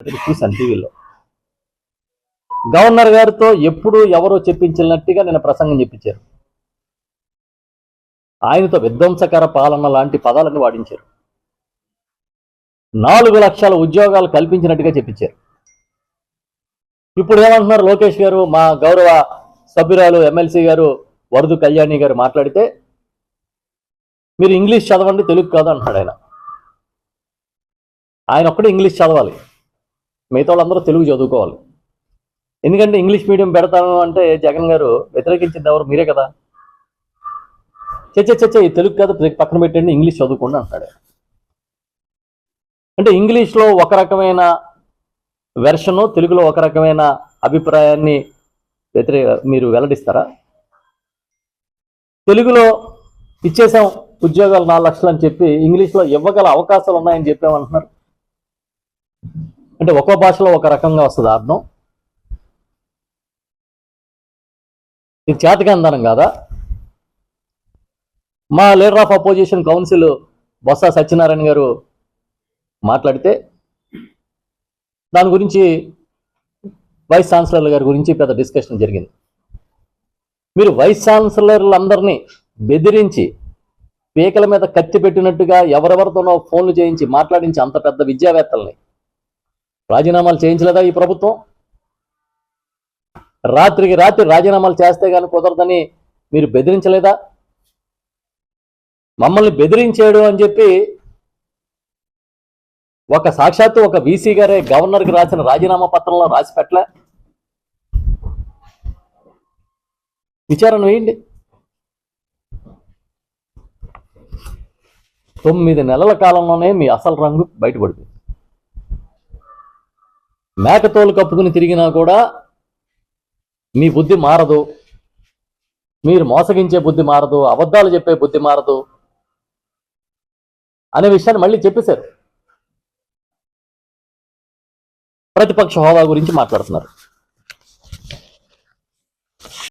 చూశాను టీవీలో. గవర్నర్ గారితో ఎప్పుడు ఎవరో చెప్పించినట్టుగా నేను ప్రసంగం చెప్పించారు. ఆయనతో విధ్వంసకర పాలన లాంటి పదాలను వాడించారు. 4 లక్షల ఉద్యోగాలు కల్పించినట్టుగా చెప్పించారు. ఇప్పుడు ఏమంటున్నారు లోకేష్ గారు, మా గౌరవ సభ్యురాలు ఎమ్మెల్సీ గారు వరదు కళ్యాణి గారు మాట్లాడితే, మీరు ఇంగ్లీష్ చదవండి తెలుగు కాదు అంటున్నాడు ఆయన. ఆయన ఒక్కడే ఇంగ్లీష్ చదవాలి, మిగతా వాళ్ళందరూ తెలుగు చదువుకోవాలి. ఎందుకంటే ఇంగ్లీష్ మీడియం పెడతాను అంటే జగన్ గారు వ్యతిరేకించింది ఎవరు? మీరే కదా. చచ్చ ఈ తెలుగు కాదు పక్కన పెట్టండి, ఇంగ్లీష్ చదువుకోండి అంటాడు. అంటే ఇంగ్లీష్లో ఒక రకమైన వెర్షను, తెలుగులో ఒక రకమైన అభిప్రాయాన్ని మీరు వెల్లడిస్తారా? తెలుగులో ఇచ్చేసాం ఉద్యోగాలు 4 లక్షలు అని చెప్పి ఇంగ్లీష్లో ఇవ్వగల అవకాశాలు ఉన్నాయని చెప్పామంటున్నారు. అంటే ఒక్కో భాషలో ఒక రకంగా వస్తుంది అర్థం. ఇది చేతకందనం కాదా? మా leader of opposition council Botsa Satyanarayana గారు మాట్లాడితే దాని గురించి వైస్ ఛాన్సలర్ గారి గురించి పెద్ద డిస్కషన్ జరిగింది. మీరు వైస్ ఛాన్సలర్లందరినీ బెదిరించి పీకల మీద కత్తి పెట్టినట్టుగా ఎవరెవరితోనో ఫోన్లు చేయించి మాట్లాడించి అంత పెద్ద విద్యావేత్తల్ని రాజీనామాలు చేయించలేదా ఈ ప్రభుత్వం? రాత్రికి రాత్రి రాజీనామాలు చేస్తే కానీ కుదరదని మీరు బెదిరించలేదా? మమ్మల్ని బెదిరించాడు అని చెప్పి సాక్షాత్తు ఒక వీసీ గారే గవర్నర్కి రాసిన రాజీనామా పత్రంలో రాసి పెట్టలే. విచారణ వేయండి. 9 నెలల కాలంలోనే మీ అసలు రంగు బయటపడుతుంది. మేకతోలు కప్పుకుని తిరిగినా కూడా మీ బుద్ధి మారదు, మీరు మోసగించే బుద్ధి మారదు, అబద్ధాలు చెప్పే బుద్ధి మారదు అనే విషయాన్ని మళ్ళీ చెప్పేశారు. ప్రతిపక్ష హోదా గురించి మాట్లాడుతున్నారు.